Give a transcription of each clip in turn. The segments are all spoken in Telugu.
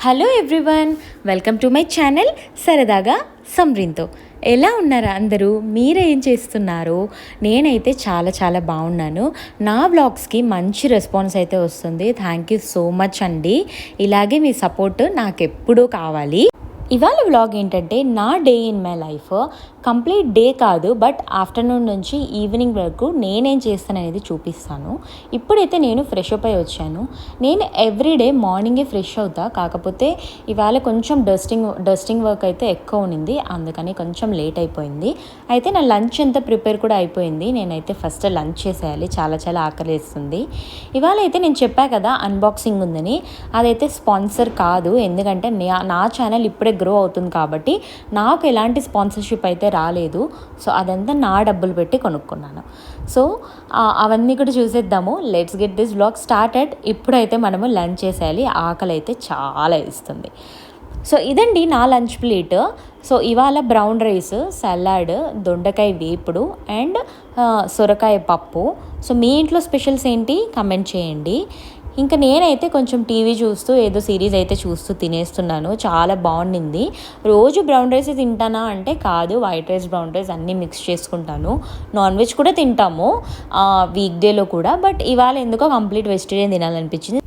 Hello everyone, welcome to my channel సరదాగా సమ్రీన్తో. ఎలా ఉన్నారా అందరూ? మీరేం చేస్తున్నారు? నేనైతే చాలా చాలా బాగున్నాను. నా వ్లాగ్స్కి మంచి రెస్పాన్స్ అయితే వస్తుంది. థ్యాంక్ యూ సో మచ్ అండి. ఇలాగే మీ సపోర్ట్ నాకు ఎప్పుడూ కావాలి. ఇవాళ వ్లాగ్ ఏంటంటే నా day in my life. Complete day కాదు, బట్ ఆఫ్టర్నూన్ నుంచి ఈవినింగ్ వరకు నేనేం చేస్తాననేది చూపిస్తాను. ఇప్పుడైతే నేను ఫ్రెష్ అప్ అయి వచ్చాను. నేను ఎవ్రీడే మార్నింగే ఫ్రెష్ అవుతా, కాకపోతే ఇవాళ కొంచెం డస్టింగ్ వర్క్ అయితే ఎక్కువ ఉన్నింది, అందుకని కొంచెం లేట్ అయిపోయింది. అయితే నా లంచ్ అంతా ప్రిపేర్ కూడా అయిపోయింది. నేనైతే ఫస్ట్ లంచ్ చేసేయాలి, చాలా చాలా ఆకలిస్తుంది. ఇవాళ అయితే నేను చెప్పా కదా అన్బాక్సింగ్ ఉందని, అదైతే స్పాన్సర్ కాదు, ఎందుకంటే నా ఛానల్ ఇప్పుడే గ్రో అవుతుంది కాబట్టి నాకు ఎలాంటి స్పాన్సర్షిప్ అయితే రాలేదు. సో అదంతా నా డబ్బులు పెట్టి కొనుక్కున్నాను. సో అవన్నీ కూడా చూసేద్దాము. Let's get this vlog started. ఇప్పుడైతే మనము లంచ్ చేసేయాలి, ఆకలి అయితే చాలా ఇస్తుంది. సో ఇదండి నా లంచ్ ప్లేట్. సో ఇవాళ బ్రౌన్ రైస్, సలాడ్, దొండకాయ వేపుడు అండ్ సొరకాయ పప్పు. సో మీ ఇంట్లో స్పెషల్స్ ఏంటి కమెంట్ చేయండి. ఇంకా నేనైతే కొంచెం టీవీ చూస్తూ ఏదో సిరీస్ అయితే చూస్తూ తినేస్తున్నాను. చాలా బాగుండింది. రోజు బ్రౌన్ రైస్ తింటానా అంటే కాదు, వైట్ రైస్, బ్రౌన్ రైస్ అన్నీ మిక్స్ చేసుకుంటాను. నాన్ వెజ్ కూడా తింటాము వీక్ డేలో కూడా, బట్ ఇవాళ ఎందుకో కంప్లీట్ వెజిటేరియన్ తినాలనిపించింది.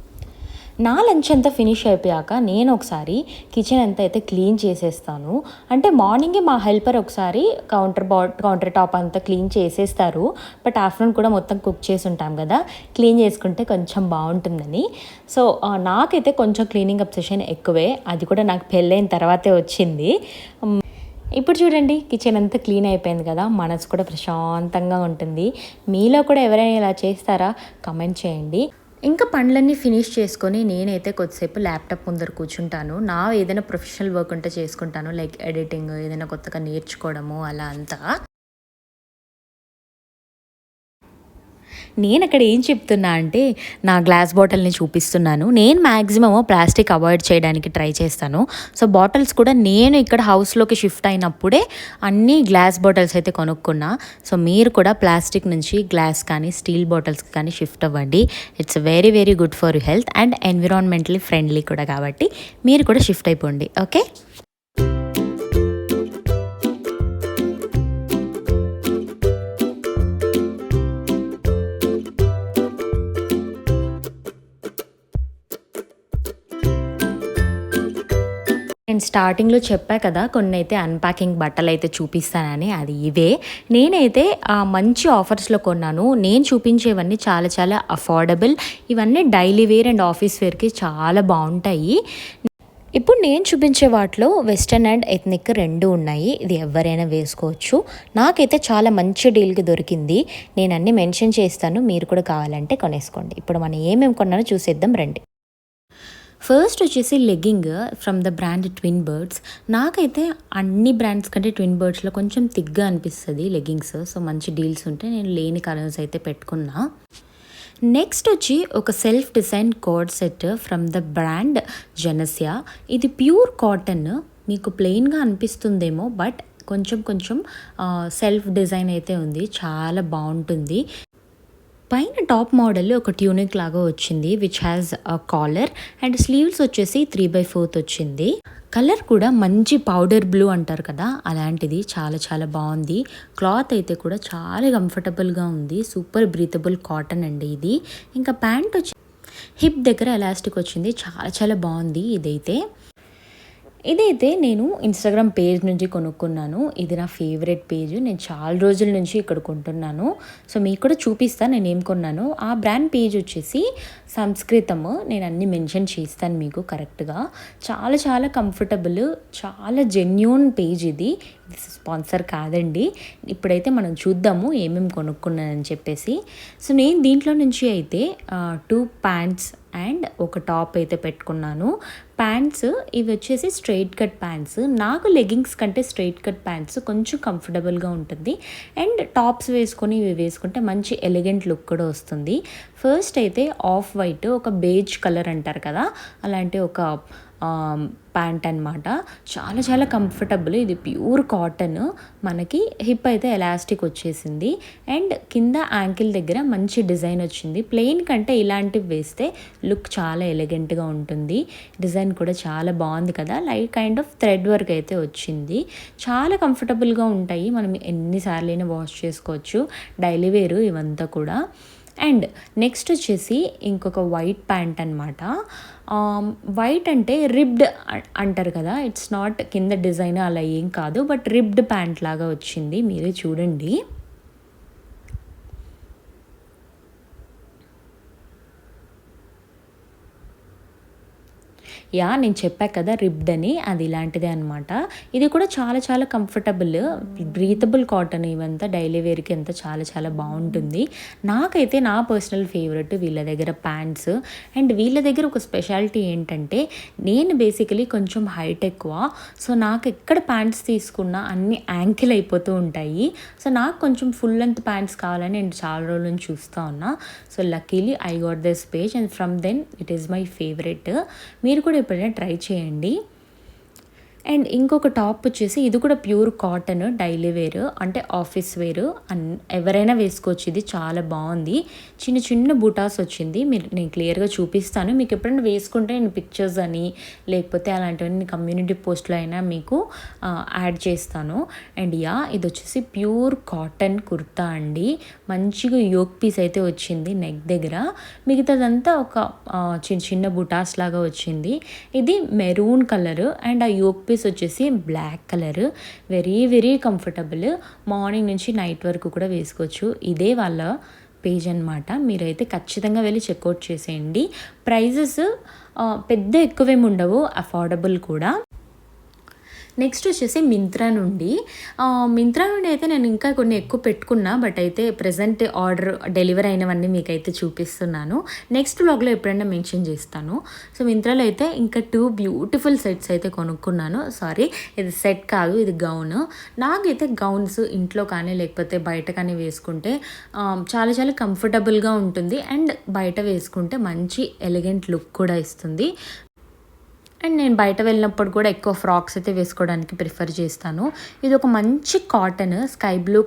నా లంచ్ అంతా ఫినిష్ అయిపోయాక నేను ఒకసారి కిచెన్ అంతా అయితే క్లీన్ చేసేస్తాను. అంటే మార్నింగే మా హెల్పర్ ఒకసారి కౌంటర్ టాప్ అంతా క్లీన్ చేసేస్తారు, బట్ ఆఫ్టర్నూన్ కూడా మొత్తం కుక్ చేసి ఉంటాం కదా, క్లీన్ చేసుకుంటే కొంచెం బాగుంటుందని. సో నాకైతే కొంచెం క్లీనింగ్ అబ్సెషన్ ఎక్కువే, అది కూడా నాకు పెళ్ళైన తర్వాతే వచ్చింది. ఇప్పుడు చూడండి, కిచెన్ అంతా క్లీన్ అయిపోయింది కదా, మనసు కూడా ప్రశాంతంగా ఉంటుంది. మీలో కూడా ఎవరైనా ఇలా చేస్తారా? కమెంట్ చేయండి. ఇంకా పనులన్నీ ఫినిష్ చేసుకొని నేనైతే కొద్దిసేపు ల్యాప్టాప్ ముందర కూర్చుంటాను. నా ఏదైనా ప్రొఫెషనల్ వర్క్ ఉంటే చేసుకుంటాను, లైక్ ఎడిటింగ్, ఏదైనా కొత్తగా నేర్చుకోవడము అలా అంతా. నేను అక్కడ ఏం చెప్తున్నా అంటే నా గ్లాస్ బాటిల్ని చూపిస్తున్నాను. నేను మ్యాక్సిమమ్ ప్లాస్టిక్ అవాయిడ్ చేయడానికి ట్రై చేస్తాను. సో బాటిల్స్ కూడా నేను ఇక్కడ హౌస్లోకి షిఫ్ట్ అయినప్పుడే అన్ని గ్లాస్ బాటిల్స్ అయితే కొనుక్కున్నా. సో మీరు కూడా ప్లాస్టిక్ నుంచి గ్లాస్ కానీ స్టీల్ బాటిల్స్కి కానీ షిఫ్ట్ అవ్వండి. It's very very good for your health and environmentally friendly కూడా, కాబట్టి మీరు కూడా షిఫ్ట్ అయిపోండి. ఓకే. నేను స్టార్టింగ్లో చెప్పా కదా కొన్ని అయితే అన్ప్యాకింగ్ బట్టలు అయితే చూపిస్తానని, అది ఇవే. నేనైతే మంచి ఆఫర్స్లో కొన్నాను. నేను చూపించేవన్నీ చాలా చాలా అఫోర్డబుల్. ఇవన్నీ డైలీ వేర్ అండ్ ఆఫీస్ వేర్కి చాలా బాగుంటాయి. ఇప్పుడు నేను చూపించే వాటిలో వెస్టర్న్ అండ్ ఎథ్నిక్ రెండు ఉన్నాయి. ఇది ఎవరైనా వేసుకోవచ్చు. నాకైతే చాలా మంచి డీల్కి దొరికింది. నేను అన్నీ మెన్షన్ చేస్తాను, మీరు కూడా కావాలంటే కొనేసుకోండి. ఇప్పుడు మనం ఏమేమి కొన్నానో చూసేద్దాం రండి. ఫస్ట్ వచ్చేసి legging from the brand twin birds. నాకైతే అన్ని బ్రాండ్స్ కంటే ట్విన్ బర్డ్స్లో కొంచెం థిక్గా అనిపిస్తుంది లెగ్గింగ్స్. సో మంచి డీల్స్ ఉంటే నేను లేని కలర్స్ అయితే పెట్టుకున్నా. నెక్స్ట్ వచ్చి ఒక self design code set from the brand జనస్యా. ఇది ప్యూర్ కాటన్. మీకు ప్లెయిన్గా అనిపిస్తుందేమో, బట్ కొంచెం సెల్ఫ్ డిజైన్ అయితే ఉంది, చాలా బాగుంటుంది. పైన టాప్ మోడల్ ఒక ట్యూనిక్ లాగా వచ్చింది, which has a collar and sleeves వచ్చేసి 3/4 వచ్చింది. కలర్ కూడా మంచి పౌడర్ బ్లూ అంటారు కదా, అలాంటిది. చాలా చాలా బాగుంది. క్లాత్ అయితే కూడా చాలా కంఫర్టబుల్గా ఉంది. సూపర్ బ్రీతబుల్ కాటన్ అండి ఇది. ఇంకా ప్యాంట్ వచ్చి హిప్ దగ్గర ఎలాస్టిక్ వచ్చింది, చాలా చాలా బాగుంది. ఇదైతే నేను ఇన్స్టాగ్రామ్ పేజ్ నుంచి కొనుక్కున్నాను. ఇది నా ఫేవరెట్ పేజ్. నేను చాలా రోజుల నుంచి ఇక్కడ కొంటున్నాను. సో మీకు కూడా చూపిస్తాను నేను ఏం కొన్నాను. ఆ బ్రాండ్ పేజ్ వచ్చేసి సంస్కృతము. నేను అన్నీ మెన్షన్ చేస్తాను మీకు కరెక్ట్గా. చాలా చాలా కంఫర్టబుల్, చాలా జెన్యూన్ పేజ్ ఇది. ఇది స్పాన్సర్ కాదండి. ఇప్పుడైతే మనం చూద్దాము ఏమేమి కొనుక్కున్నానని చెప్పేసి. సో నేను దీంట్లో నుంచి అయితే 2 ప్యాంట్స్ అండ్ ఒక టాప్ అయితే పెట్టుకున్నాను. ప్యాంట్స్ ఇవి వచ్చేసి స్ట్రైట్ కట్ ప్యాంట్స్. నాకు లెగ్గింగ్స్ కంటే స్ట్రైట్ కట్ ప్యాంట్స్ కొంచెం కంఫర్టబుల్గా ఉంటుంది. అండ్ టాప్స్ వేసుకొని ఇవి వేసుకుంటే మంచి ఎలిగెంట్ లుక్ కూడా వస్తుంది. ఫస్ట్ అయితే ఆఫ్ వైట్, ఒక బేజ్ కలర్ అంటారు కదా, అలాంటి ఒక ప్యాంట్ అనమాట. చాలా చాలా కంఫర్టబుల్. ఇది ప్యూర్ కాటన్. మనకి హిప్ అయితే ఎలాస్టిక్ వచ్చేసింది అండ్ కింద యాంకిల్ దగ్గర మంచి డిజైన్ వచ్చింది. ప్లెయిన్ కంటే ఇలాంటివి వేస్తే లుక్ చాలా ఎలిగెంట్గా ఉంటుంది. డిజైన్ డిజైన్ కూడా చాలా బాగుంది కదా, light kind of thread work అయితే వచ్చింది. చాలా కంఫర్టబుల్గా ఉంటాయి, మనం ఎన్నిసార్లు అయినా వాష్ చేసుకోవచ్చు, డైలీ వేరు ఇవంతా కూడా. అండ్ నెక్స్ట్ వచ్చేసి ఇంకొక వైట్ ప్యాంట్ అనమాట. వైట్ అంటే రిబ్డ్ అంటారు కదా, ఇట్స్ నాట్ కింద డిజైన్ అలా ఏం కాదు, బట్ రిబ్డ్ ప్యాంట్ లాగా వచ్చింది, మీరే చూడండి. నేను చెప్పాను కదా రిబ్డ్ అని, అది ఇలాంటిదే అనమాట. ఇది కూడా చాలా చాలా కంఫర్టబుల్, బ్రీతబుల్ కాటన్, ఇవంతా డైలీ వేర్కి అంతా చాలా చాలా బాగుంటుంది. నాకైతే నా పర్సనల్ ఫేవరెట్ వీళ్ళ దగ్గర ప్యాంట్స్. అండ్ వీళ్ళ దగ్గర ఒక స్పెషాలిటీ ఏంటంటే, నేను బేసికలీ కొంచెం హైట్ ఎక్కువ, సో నాకు ఎక్కడ ప్యాంట్స్ తీసుకున్నా అన్నీ యాంకిల్ అయిపోతూ ఉంటాయి. సో నాకు కొంచెం ఫుల్ లెంత్ ప్యాంట్స్ కావాలని నేను చాలా రోజుల నుంచి చూస్తూ ఉన్నా. So luckily I got this page and from then it is my favourite. మీరు కూడా ఎప్పుడైనా ట్రై చేయండి. అండ్ ఇంకొక టాప్ వచ్చేసి ఇది కూడా ప్యూర్ కాటన్, డైలీ వేర్ అంటే ఆఫీస్ వేర్, ఎవరైనా వేసుకోవచ్చు. ఇది చాలా బాగుంది, చిన్న చిన్న బుటాస్ వచ్చింది, నేను క్లియర్గా చూపిస్తాను. మీకు ఎప్పుడైనా వేసుకుంటే నేను పిక్చర్స్ అని లేకపోతే అలాంటివన్నీ కమ్యూనిటీ పోస్ట్లో అయినా మీకు యాడ్ చేస్తాను. అండ్ ఇది వచ్చేసి ప్యూర్ కాటన్ కుర్తా అండి, మంచిగా యోక్ పీస్ అయితే వచ్చింది నెక్ దగ్గర, మిగతాదంతా ఒక చిన్న చిన్న బుటాస్ లాగా వచ్చింది. ఇది మెరూన్ కలర్ అండ్ ఆ యోక్ పీస్ వచ్చేసి black colour, very very comfortable, morning నుంచి నైట్ వరకు కూడా వేసుకోవచ్చు. ఇదే వాళ్ళ పేజ్ అనమాట, మీరైతే ఖచ్చితంగా వెళ్ళి చెక్అవుట్ చేసేయండి. ప్రైజెస్ పెద్ద ఎక్కువేమి ఉండవు, అఫోర్డబుల్ కూడా. నెక్స్ట్ వచ్చేసి మింత్రా నుండి అయితే నేను ఇంకా కొన్ని ఎక్కువ పెట్టుకున్నా, బట్ అయితే ప్రజెంట్ ఆర్డర్ డెలివరీ అయినవన్నీ మీకైతే చూపిస్తున్నాను, నెక్స్ట్ వ్లాగ్లో ఎప్పుడైనా మెన్షన్ చేస్తాను. సో మింత్రాలో అయితే ఇంకా 2 బ్యూటిఫుల్ సెట్స్ అయితే కొనుక్కున్నాను. సారీ, ఇది సెట్ కాదు, ఇది గౌన్. నాకైతే గౌన్స్ ఇంట్లో కానీ లేకపోతే బయట కానీ వేసుకుంటే చాలా చాలా కంఫర్టబుల్గా ఉంటుంది, అండ్ బయట వేసుకుంటే మంచి ఎలిగెంట్ లుక్ కూడా ఇస్తుంది. అండ్ నేను బయట వెళ్ళినప్పుడు కూడా ఎక్కువ ఫ్రాక్స్ అయితే వేసుకోవడానికి ప్రిఫర్ చేస్తాను. ఇది ఒక మంచి కాటన్ స్కై బ్లూ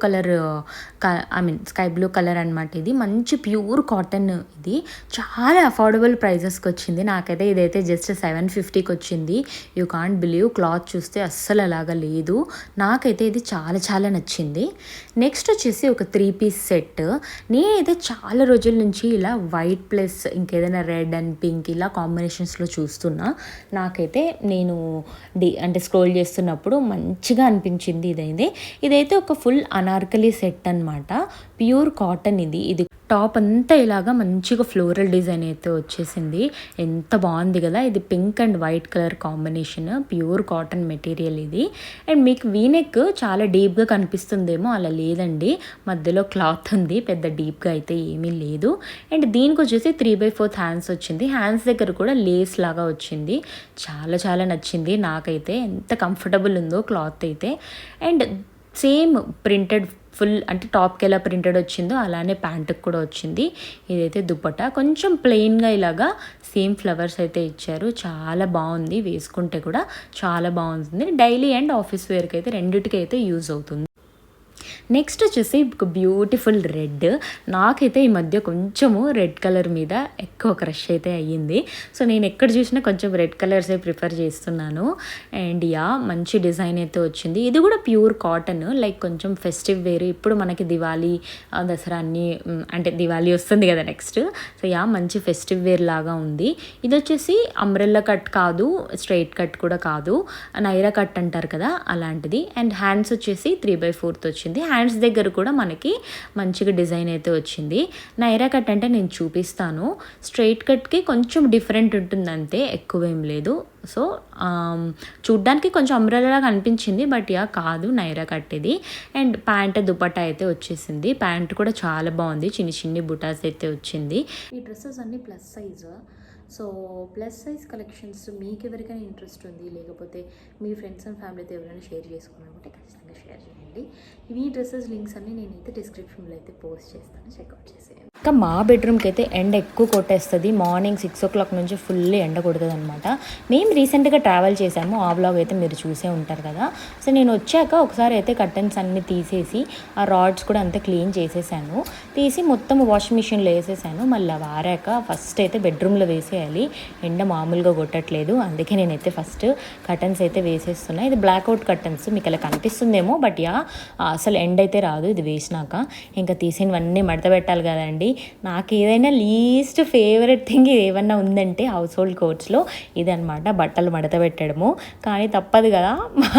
కలర్ అనమాట. ఇది మంచి ప్యూర్ కాటన్, ఇది చాలా అఫోర్డబుల్ ప్రైజెస్కి వచ్చింది. నాకైతే ఇదైతే జస్ట్ 750కి వచ్చింది. యూ కాంట్ బిలీవ్, క్లాత్ చూస్తే అస్సలు అలాగా లేదు. నాకైతే ఇది చాలా చాలా నచ్చింది. నెక్స్ట్ వచ్చేసి ఒక 3 పీస్ సెట్. నేనైతే చాలా రోజుల నుంచి ఇలా వైట్ ప్లస్ ఇంకేదైనా రెడ్ అండ్ పింక్ ఇలా కాంబినేషన్స్లో చూస్తున్నా. నాకైతే నేను అంటే స్క్రోల్ చేస్తున్నప్పుడు మంచిగా అనిపించింది ఇదైతే ఒక ఫుల్ అనార్కలి సెట్ అనమాట, ప్యూర్ కాటన్. ఇది టాప్ అంతా ఇలాగా మంచిగా ఫ్లోరల్ డిజైన్ అయితే వచ్చేసింది, ఎంత బాగుంది కదా. ఇది pink and white colour combination, pure cotton material ఇది. అండ్ మీకు వీనెక్ చాలా డీప్గా కనిపిస్తుందేమో, అలా లేదండి, మధ్యలో క్లాత్ ఉంది, పెద్ద డీప్గా అయితే ఏమీ లేదు. అండ్ దీనికి వచ్చేసి 3/4 హ్యాండ్స్ వచ్చింది, హ్యాండ్స్ దగ్గర కూడా లేస్ లాగా వచ్చింది, చాలా చాలా నచ్చింది నాకైతే, ఎంత కంఫర్టబుల్ ఉందో క్లాత్ అయితే. అండ్ సేమ్ ప్రింటెడ్ ఫుల్ అంటే టాప్కి ఎలా ప్రింటెడ్ వచ్చిందో అలానే ప్యాంటుకి కూడా వచ్చింది. ఇదైతే దుపట్టా కొంచెం ప్లెయిన్గా ఇలాగా సేమ్ ఫ్లవర్స్ అయితే ఇచ్చారు, చాలా బాగుంది, వేసుకుంటే కూడా చాలా బాగుంటుంది. డైలీ అండ్ ఆఫీస్ వేర్కి అయితే రెండిటికైతే యూజ్ అవుతుంది. నెక్స్ట్ వచ్చేసి ఒక బ్యూటిఫుల్ రెడ్. నాకైతే ఈ మధ్య కొంచెము రెడ్ కలర్ మీద ఎక్కువ క్రష్ అయితే అయ్యింది. సో నేను ఎక్కడ చూసినా కొంచెం రెడ్ కలర్సే ప్రిఫర్ చేస్తున్నాను. అండ్ మంచి డిజైన్ అయితే వచ్చింది. ఇది కూడా ప్యూర్ కాటన్, లైక్ కొంచెం ఫెస్టివ్ వేర్. ఇప్పుడు మనకి దివాళీ, దసరా అన్నీ, అంటే దివాళీ వస్తుంది కదా నెక్స్ట్. సో మంచి ఫెస్టివ్ వేర్ లాగా ఉంది. ఇది వచ్చేసి అంబ్రెల్లా కట్ కాదు, స్ట్రైట్ కట్ కూడా కాదు, నైరా కట్ అంటారు కదా అలాంటిది. అండ్ హ్యాండ్స్ వచ్చేసి 3/4 వచ్చింది. హ్యాండ్స్ దగ్గర కూడా మనకి మంచిగా డిజైన్ అయితే వచ్చింది. నైరా కట్ అంటే నేను చూపిస్తాను, స్ట్రైట్ కట్కి కొంచెం డిఫరెంట్ ఉంటుంది అంతే, ఎక్కువేం లేదు. సో చూడ్డానికి కొంచెం అంబ్రెల్లాగా అనిపించింది, బట్ కాదు, నైరా కట్ ఇది. అండ్ ప్యాంట్ దుపట్టా అయితే వచ్చేసింది, ప్యాంట్ కూడా చాలా బాగుంది, చిన్ని చిన్ని బుటాస్ అయితే వచ్చింది. ఈ డ్రెస్సెస్ అన్నీ plus size. So plus size collections మీకు ఎవరికైనా ఇంట్రెస్ట్ ఉంది, లేకపోతే మీ ఫ్రెండ్స్ అండ్ ఫ్యామిలీతో ఎవరైనా షేర్ చేసుకోవాలంటే ఖచ్చితంగా షేర్ చేయండి. ఈ డ్రెస్సెస్ లింక్స్ అన్నీ నేనైతే డిస్క్రిప్షన్లో అయితే పోస్ట్ చేస్తాను, చెక్అవుట్ చేసేయండి. ఇంకా మా బెడ్రూమ్కి అయితే ఎండ ఎక్కువ కొట్టేస్తుంది. మార్నింగ్ 6 o'clock నుంచి ఫుల్ ఎండ కొడుతుంది అనమాట. మేము రీసెంట్గా ట్రావెల్ చేసాము, ఆ వ్లాగ్ అయితే మీరు చూసే ఉంటారు కదా. సో నేను వచ్చాక ఒకసారి అయితే కర్టన్స్ అన్నీ తీసేసి ఆ రాడ్స్ కూడా అంతా క్లీన్ చేసేసాను. తీసి మొత్తం వాషింగ్ మిషన్లో వేసేసాను. మళ్ళీ వారాక ఫస్ట్ అయితే బెడ్రూమ్లో వేసేయాలి, ఎండ మామూలుగా కొట్టట్లేదు. అందుకే నేనైతే ఫస్ట్ కర్టన్స్ అయితే వేసేస్తున్నా. ఇది బ్లాక్అవుట్ కర్టన్స్, మీకు అలా కనిపిస్తుందేమో, బట్ అసలు ఎండ అయితే రాదు ఇది వేసినాక. ఇంకా తీసినవన్నీ మడత పెట్టాలి కదండి. నాకు ఏదైనా లీస్ట్ ఫేవరెట్ థింగ్ ఏమన్నా ఉందంటే హౌస్ హోల్డ్ కోర్స్లో ఇదనమాట, బట్టలు మడత పెట్టడము. కానీ తప్పదు కదా,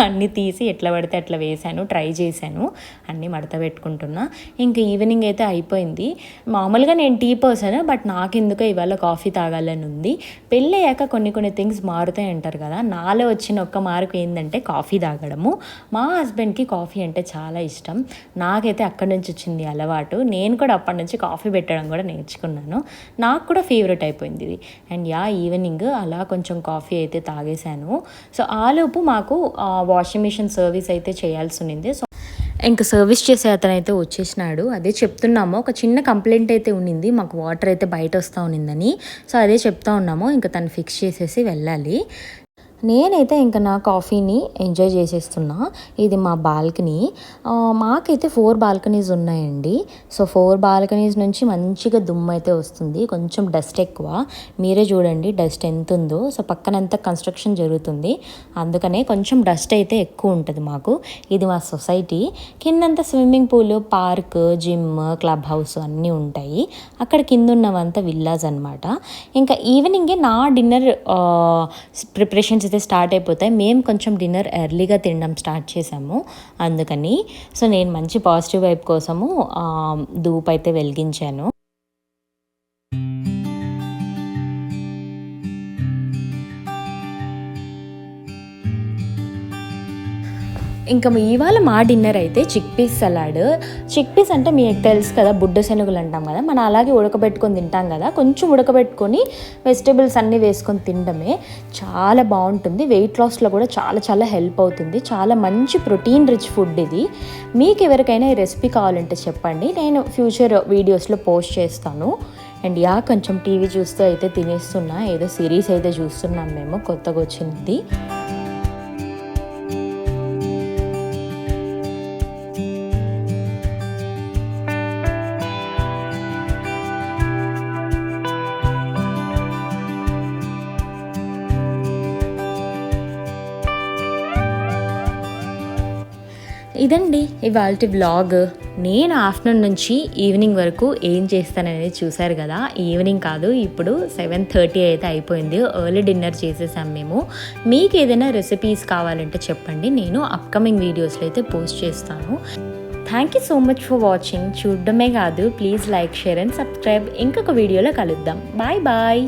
అన్నీ తీసి ఎట్లా పడితే అట్లా వేసాను, ట్రై చేశాను, అన్నీ మడత పెట్టుకుంటున్నా. ఇంకా ఈవినింగ్ అయితే అయిపోయింది. మామూలుగా నేను టీ పర్సన్, బట్ నాకు ఎందుకో ఇవాళ కాఫీ తాగాలని ఉంది. పెళ్ళి అయ్యాక కొన్ని థింగ్స్ మారుతాయి అంటారు కదా. నాలో వచ్చిన ఒక్క మార్పు ఏంటంటే కాఫీ తాగడము. మా హస్బెండ్కి కాఫీ అంటే చాలా ఇష్టం, నాకైతే అక్కడి నుంచి వచ్చింది అలవాటు. నేను కూడా అప్పటి నుంచి కాఫీ పెట్టడం కూడా నేర్చుకున్నాను, నాకు కూడా ఫేవరెట్ అయిపోయింది ఇది. అండ్ ఈవినింగ్ అలా కొంచెం కాఫీ అయితే తాగేశాను. సో ఆలోపు మాకు వాషింగ్ మిషన్ సర్వీస్ అయితే చేయాల్సి ఉన్నింది. సో ఇంకా సర్వీస్ చేసే అతను అయితే వచ్చేసినాడు. అదే చెప్తున్నాము, ఒక చిన్న కంప్లైంట్ అయితే ఉన్నింది, మాకు వాటర్ అయితే బయట వస్తూ ఉన్నిందని. సో అదే చెప్తా ఉన్నాము, ఇంకా తను ఫిక్స్ చేసేసి వెళ్ళాలి. నేనైతే ఇంకా నా కాఫీని ఎంజాయ్ చేసేస్తున్నా. ఇది మా బాల్కనీ. మాకైతే 4 బాల్కనీస్ ఉన్నాయండి. సో 4 బాల్కనీస్ నుంచి మంచిగా దుమ్ము అయితే వస్తుంది, కొంచెం డస్ట్ ఎక్కువ. మీరే చూడండి డస్ట్ ఎంత ఉందో. సో పక్కనంతా కన్స్ట్రక్షన్ జరుగుతుంది, అందుకనే కొంచెం డస్ట్ అయితే ఎక్కువ ఉంటుంది మాకు. ఇది మా సొసైటీ. కిందంతా swimming pool, park, gym, club house అన్నీ ఉంటాయి. అక్కడ కింద ఉన్నవంతా విల్లాస్ అనమాట. ఇంకా ఈవినింగే నా డిన్నర్ ప్రిపరేషన్స్ అయితే స్టార్ట్ అయిపోతాయి. మేము కొంచెం డిన్నర్ ఎర్లీగా తినడం స్టార్ట్ చేసాము, అందుకని. సో నేను మంచి పాజిటివ్ వైబ్ కోసము ధూప్ అయితే వెలిగించాను. ఇంకా ఇవాళ మా డిన్నర్ అయితే chickpeas salad. Chickpeas అంటే మీకు తెలుసు కదా, బుడ్డ శనగలు అంటాం కదా, మనం అలాగే ఉడకబెట్టుకొని తింటాం కదా. కొంచెం ఉడకబెట్టుకొని వెజిటేబుల్స్ అన్నీ వేసుకొని తినడమే చాలా బాగుంటుంది. వెయిట్ లాస్లో కూడా చాలా హెల్ప్ అవుతుంది. చాలా మంచి ప్రోటీన్ రిచ్ ఫుడ్ ఇది. మీకు ఎవరికైనా ఈ రెసిపీ కావాలంటే చెప్పండి, నేను ఫ్యూచర్ వీడియోస్లో పోస్ట్ చేస్తాను. అండ్ కొంచెం టీవీ చూస్తూ అయితే తినేస్తున్నా, ఏదో సిరీస్ అయితే చూస్తున్నాం మేము, కొత్తగా వచ్చింది. ఇదండి ఇవాల్టి వ్లాగ్. నేను ఆఫ్టర్నూన్ నుంచి ఈవినింగ్ వరకు ఏం చేస్తాననేది చూశారు కదా. ఈవినింగ్ కాదు, ఇప్పుడు 7:30 అయితే అయిపోయింది. ఎర్లీ డిన్నర్ చేసేసాం మేము. మీకు ఏదైనా రెసిపీస్ కావాలంటే చెప్పండి, నేను అప్కమింగ్ వీడియోస్లో అయితే పోస్ట్ చేస్తాను. Thank you so much for watching. చూడడమే కాదు, please like, share and subscribe. ఇంకొక వీడియోలో కలుద్దాం. బాయ్.